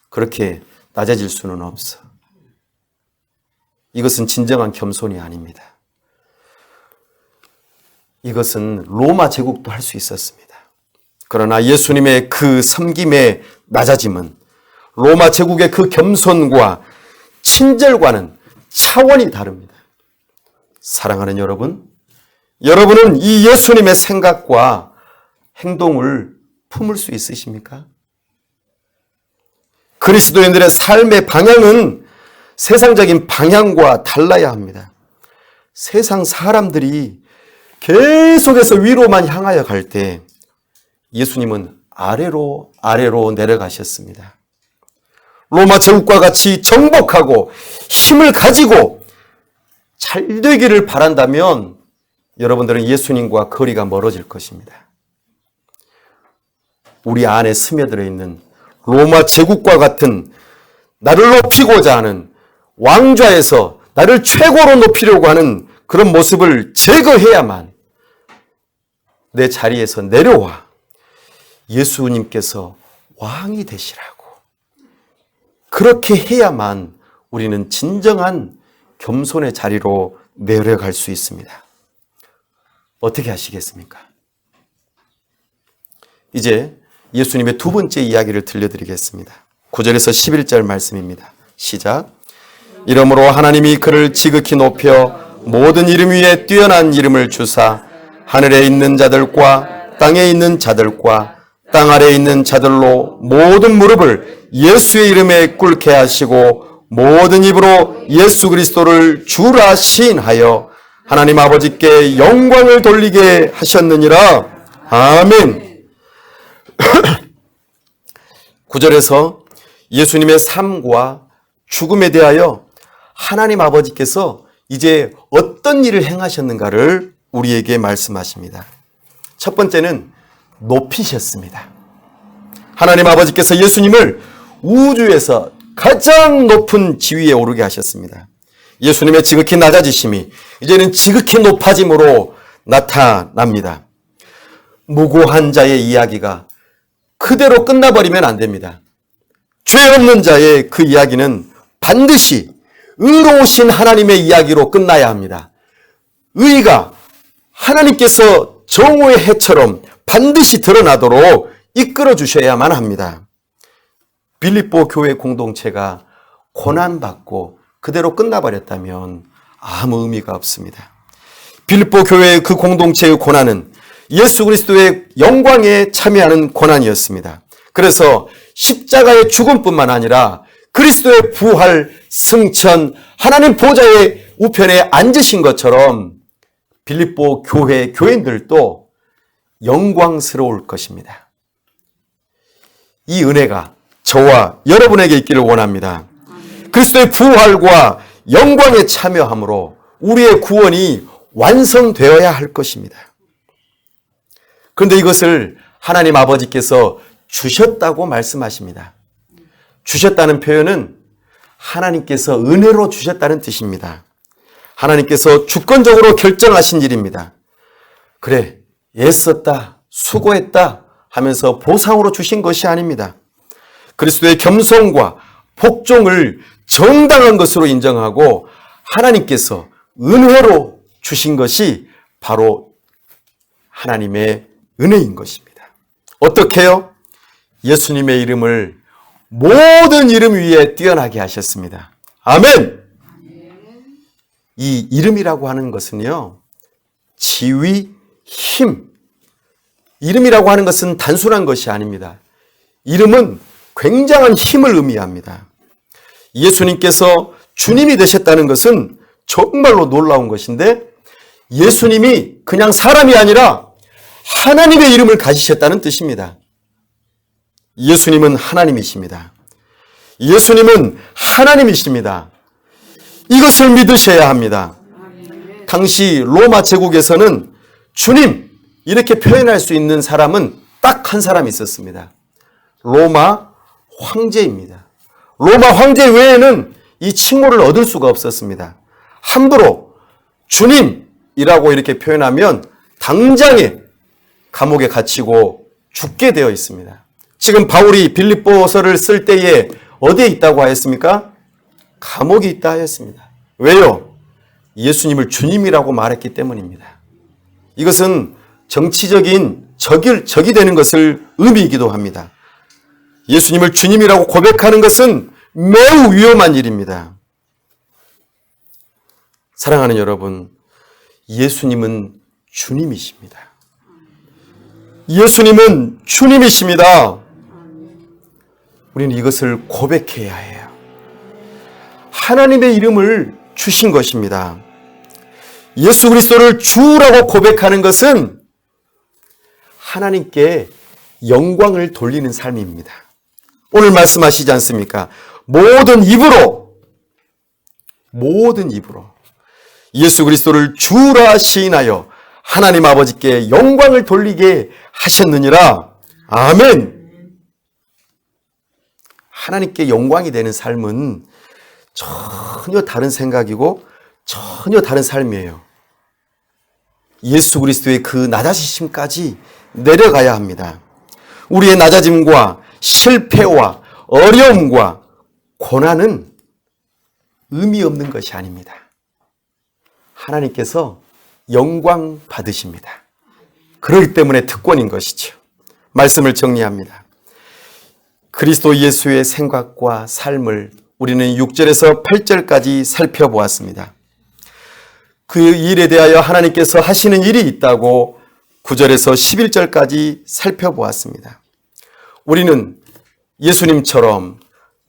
그렇게 낮아질 수는 없어. 이것은 진정한 겸손이 아닙니다. 이것은 로마 제국도 할 수 있었습니다. 그러나 예수님의 그 섬김의 낮아짐은 로마 제국의 그 겸손과 친절과는 차원이 다릅니다. 사랑하는 여러분, 여러분은 이 예수님의 생각과 행동을 품을 수 있으십니까? 그리스도인들의 삶의 방향은 세상적인 방향과 달라야 합니다. 세상 사람들이 계속해서 위로만 향하여 갈 때 예수님은 아래로 내려가셨습니다. 로마 제국과 같이 정복하고 힘을 가지고 잘 되기를 바란다면 여러분들은 예수님과 거리가 멀어질 것입니다. 우리 안에 스며들어 있는 로마 제국과 같은 나를 높이고자 하는 왕좌에서 나를 최고로 높이려고 하는 그런 모습을 제거해야만 내 자리에서 내려와 예수님께서 왕이 되시라고, 그렇게 해야만 우리는 진정한 겸손의 자리로 내려갈 수 있습니다. 어떻게 하시겠습니까? 이제 예수님의 두 번째 이야기를 들려드리겠습니다. 9절에서 11절 말씀입니다. 시작. 이러므로 하나님이 그를 지극히 높여 모든 이름 위에 뛰어난 이름을 주사 하늘에 있는 자들과 땅에 있는 자들과 땅 아래에 있는 자들로 모든 무릎을 예수의 이름에 꿇게 하시고 모든 입으로 예수 그리스도를 주라 시인하여 하나님 아버지께 영광을 돌리게 하셨느니라. 아멘. 9절에서 예수님의 삶과 죽음에 대하여 하나님 아버지께서 이제 어떤 일을 행하셨는가를 우리에게 말씀하십니다. 첫 번째는 높이셨습니다. 하나님 아버지께서 예수님을 우주에서 가장 높은 지위에 오르게 하셨습니다. 예수님의 지극히 낮아지심이 이제는 지극히 높아짐으로 나타납니다. 무고한 자의 이야기가 그대로 끝나버리면 안 됩니다. 죄 없는 자의 그 이야기는 반드시 의로우신 하나님의 이야기로 끝나야 합니다. 의가 하나님께서 정오의 해처럼 반드시 드러나도록 이끌어 주셔야만 합니다. 빌립보 교회 공동체가 고난받고 그대로 끝나버렸다면 아무 의미가 없습니다. 빌립보 교회의 그 공동체의 고난은 예수 그리스도의 영광에 참여하는 고난이었습니다. 그래서 십자가의 죽음뿐만 아니라 그리스도의 부활, 승천, 하나님 보좌의 우편에 앉으신 것처럼 빌립보 교회 교인들도 영광스러울 것입니다. 이 은혜가 저와 여러분에게 있기를 원합니다. 그리스도의 부활과 영광에 참여함으로 우리의 구원이 완성되어야 할 것입니다. 그런데 이것을 하나님 아버지께서 주셨다고 말씀하십니다. 주셨다는 표현은 하나님께서 은혜로 주셨다는 뜻입니다. 하나님께서 주권적으로 결정하신 일입니다. 그래, 애썼다, 수고했다 하면서 보상으로 주신 것이 아닙니다. 그리스도의 겸손과 복종을 정당한 것으로 인정하고 하나님께서 은혜로 주신 것이 바로 하나님의 은혜인 것입니다. 어떻게요? 예수님의 이름을 모든 이름 위에 뛰어나게 하셨습니다. 아멘! 이 이름이라고 하는 것은요, 지위, 힘. 이름이라고 하는 것은 단순한 것이 아닙니다. 이름은 굉장한 힘을 의미합니다. 예수님께서 주님이 되셨다는 것은 정말로 놀라운 것인데 예수님이 그냥 사람이 아니라 하나님의 이름을 가지셨다는 뜻입니다. 예수님은 하나님이십니다. 예수님은 하나님이십니다. 이것을 믿으셔야 합니다. 당시 로마 제국에서는 주님 이렇게 표현할 수 있는 사람은 딱 한 사람 있었습니다. 로마 황제입니다. 로마 황제 외에는 이 칭호를 얻을 수가 없었습니다. 함부로 주님이라고 이렇게 표현하면 당장에 감옥에 갇히고 죽게 되어 있습니다. 지금 바울이 빌립보서를 쓸 때에 어디에 있다고 하였습니까? 감옥에 있다 하였습니다. 왜요? 예수님을 주님이라고 말했기 때문입니다. 이것은 정치적인 적이 되는 것을 의미이기도 합니다. 예수님을 주님이라고 고백하는 것은 매우 위험한 일입니다. 사랑하는 여러분, 예수님은 주님이십니다. 예수님은 주님이십니다. 우리는 이것을 고백해야 해요. 하나님의 이름을 주신 것입니다. 예수 그리스도를 주라고 고백하는 것은 하나님께 영광을 돌리는 삶입니다. 오늘 말씀하시지 않습니까? 모든 입으로 예수 그리스도를 주라 시인하여 하나님 아버지께 영광을 돌리게 하셨느니라. 아멘. 하나님께 영광이 되는 삶은 전혀 다른 생각이고 전혀 다른 삶이에요. 예수 그리스도의 그 낮아지심까지 내려가야 합니다. 우리의 낮아짐과 실패와 어려움과 고난은 의미 없는 것이 아닙니다. 하나님께서 영광 받으십니다. 그렇기 때문에 특권인 것이죠. 말씀을 정리합니다. 그리스도 예수의 생각과 삶을 우리는 6절에서 8절까지 살펴보았습니다. 그 일에 대하여 하나님께서 하시는 일이 있다고 9절에서 11절까지 살펴보았습니다. 우리는 예수님처럼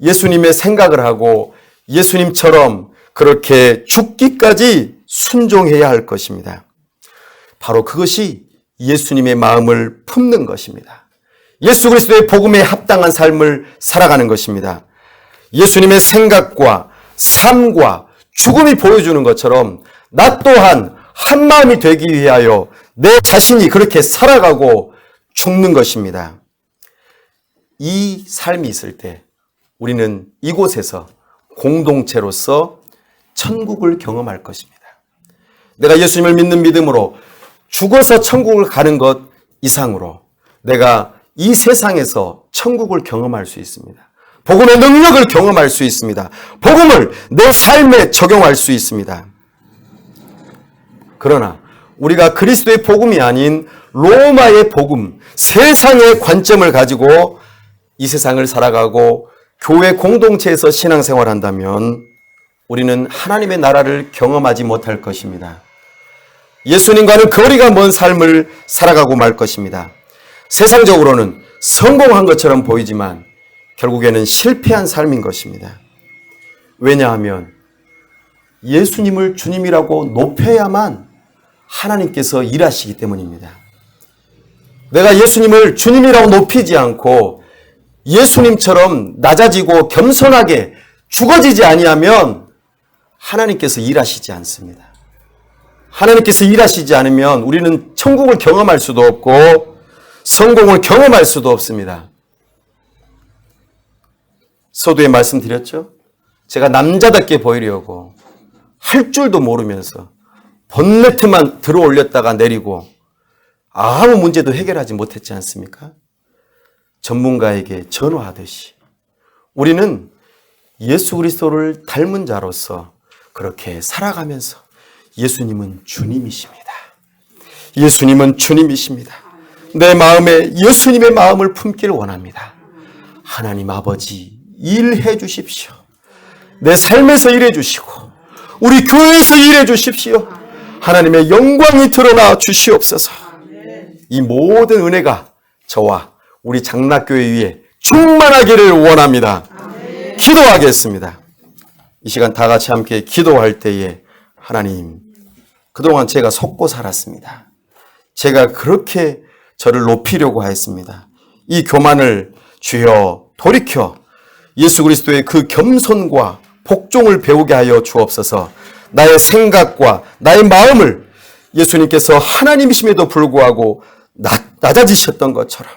예수님의 생각을 하고 예수님처럼 그렇게 죽기까지 순종해야 할 것입니다. 바로 그것이 예수님의 마음을 품는 것입니다. 예수 그리스도의 복음에 합당한 삶을 살아가는 것입니다. 예수님의 생각과 삶과 죽음이 보여주는 것처럼 나 또한 한 마음이 되기 위하여 내 자신이 그렇게 살아가고 죽는 것입니다. 이 삶이 있을 때 우리는 이곳에서 공동체로서 천국을 경험할 것입니다. 내가 예수님을 믿는 믿음으로 죽어서 천국을 가는 것 이상으로 내가 이 세상에서 천국을 경험할 수 있습니다. 복음의 능력을 경험할 수 있습니다. 복음을 내 삶에 적용할 수 있습니다. 그러나 우리가 그리스도의 복음이 아닌 로마의 복음, 세상의 관점을 가지고 이 세상을 살아가고 교회 공동체에서 신앙생활한다면 우리는 하나님의 나라를 경험하지 못할 것입니다. 예수님과는 거리가 먼 삶을 살아가고 말 것입니다. 세상적으로는 성공한 것처럼 보이지만 결국에는 실패한 삶인 것입니다. 왜냐하면 예수님을 주님이라고 높여야만 하나님께서 일하시기 때문입니다. 내가 예수님을 주님이라고 높이지 않고 예수님처럼 낮아지고 겸손하게 죽어지지 아니하면 하나님께서 일하시지 않습니다. 하나님께서 일하시지 않으면 우리는 천국을 경험할 수도 없고 성공을 경험할 수도 없습니다. 서두에 말씀드렸죠? 제가 남자답게 보이려고 할 줄도 모르면서 번네트만 들어 올렸다가 내리고 아무 문제도 해결하지 못했지 않습니까? 전문가에게 전화하듯이 우리는 예수 그리스도를 닮은 자로서 그렇게 살아가면서 예수님은 주님이십니다. 예수님은 주님이십니다. 내 마음에 예수님의 마음을 품기를 원합니다. 하나님 아버지 일해 주십시오. 내 삶에서 일해 주시고 우리 교회에서 일해 주십시오. 하나님의 영광이 드러나 주시옵소서. 이 모든 은혜가 저와 우리 장락교회 위에 충만하기를 원합니다. 기도하겠습니다. 이 시간 다 같이 함께 기도할 때에 하나님, 그동안 제가 속고 살았습니다. 제가 그렇게 저를 높이려고 하였습니다. 이 교만을 주여 돌이켜 예수 그리스도의 그 겸손과 복종을 배우게 하여 주옵소서. 나의 생각과 나의 마음을 예수님께서 하나님이심에도 불구하고 낮아지셨던 것처럼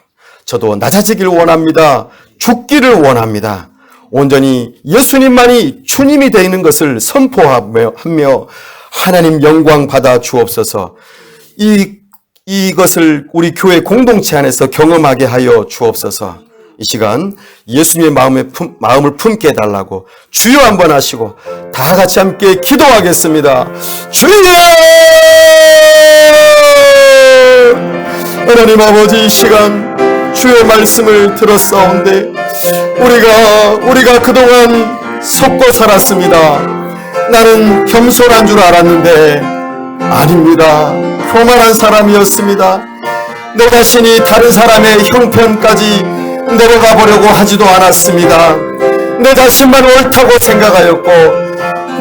저도 낮아지기를 원합니다. 죽기를 원합니다. 온전히 예수님만이 주님이 되는 것을 선포하며 하나님 영광 받아 주옵소서. 이것을 우리 교회 공동체 안에서 경험하게 하여 주옵소서. 이 시간 예수님의 마음을 품게 해달라고 주여 한번 하시고 다 같이 함께 기도하겠습니다. 주여! 하나님 아버지, 이 시간 주의 말씀을 들었사온데 우리가 그동안 속고 살았습니다. 나는 겸손한 줄 알았는데 아닙니다. 교만한 사람이었습니다. 내 자신이 다른 사람의 형편까지 내려가 보려고 하지도 않았습니다. 내 자신만 옳다고 생각하였고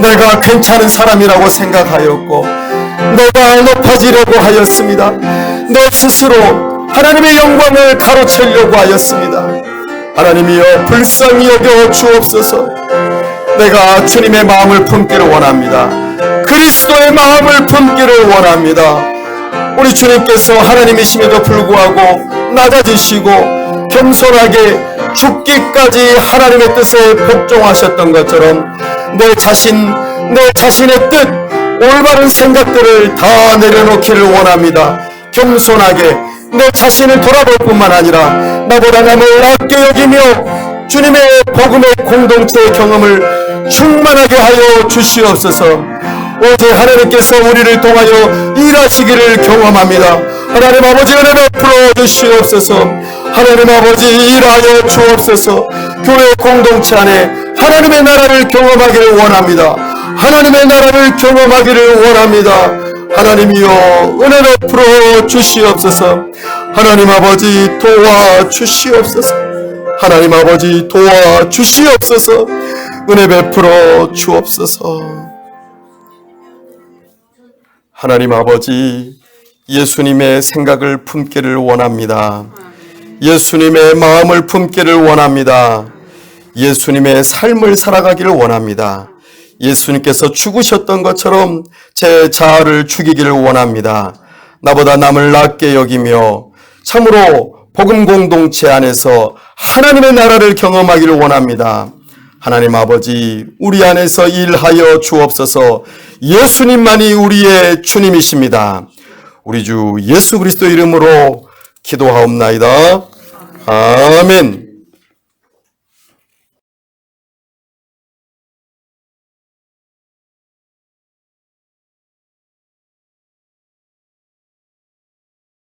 내가 괜찮은 사람이라고 생각하였고 내가 높아지려고 하였습니다. 내 스스로 하나님의 영광을 가로채려고 하였습니다. 하나님이여 불쌍히 여겨 주옵소서. 내가 주님의 마음을 품기를 원합니다. 그리스도의 마음을 품기를 원합니다. 우리 주님께서 하나님이심에도 불구하고 낮아지시고 겸손하게 죽기까지 하나님의 뜻에 복종하셨던 것처럼 내 자신의 뜻, 올바른 생각들을 다 내려놓기를 원합니다. 겸손하게 내 자신을 돌아볼 뿐만 아니라 나보다 남을 낮게 여기며 주님의 복음의 공동체의 경험을 충만하게 하여 주시옵소서. 오직 하나님께서 우리를 통하여 일하시기를 경험합니다. 하나님 아버지 은혜 베풀어 주시옵소서. 하나님 아버지 일하여 주옵소서. 교회 공동체 안에 하나님의 나라를 경험하기를 원합니다. 하나님의 나라를 경험하기를 원합니다. 하나님이여 은혜 베풀어 주시옵소서. 하나님 아버지 도와주시옵소서. 하나님 아버지 도와주시옵소서. 은혜 베풀어 주옵소서. 하나님 아버지, 예수님의 생각을 품기를 원합니다. 예수님의 마음을 품기를 원합니다. 예수님의 삶을 살아가기를 원합니다. 예수님께서 죽으셨던 것처럼 제 자아를 죽이기를 원합니다. 나보다 남을 낮게 여기며 참으로 복음 공동체 안에서 하나님의 나라를 경험하기를 원합니다. 하나님 아버지, 우리 안에서 일하여 주옵소서. 예수님만이 우리의 주님이십니다. 우리 주 예수 그리스도 이름으로 기도하옵나이다. 아멘.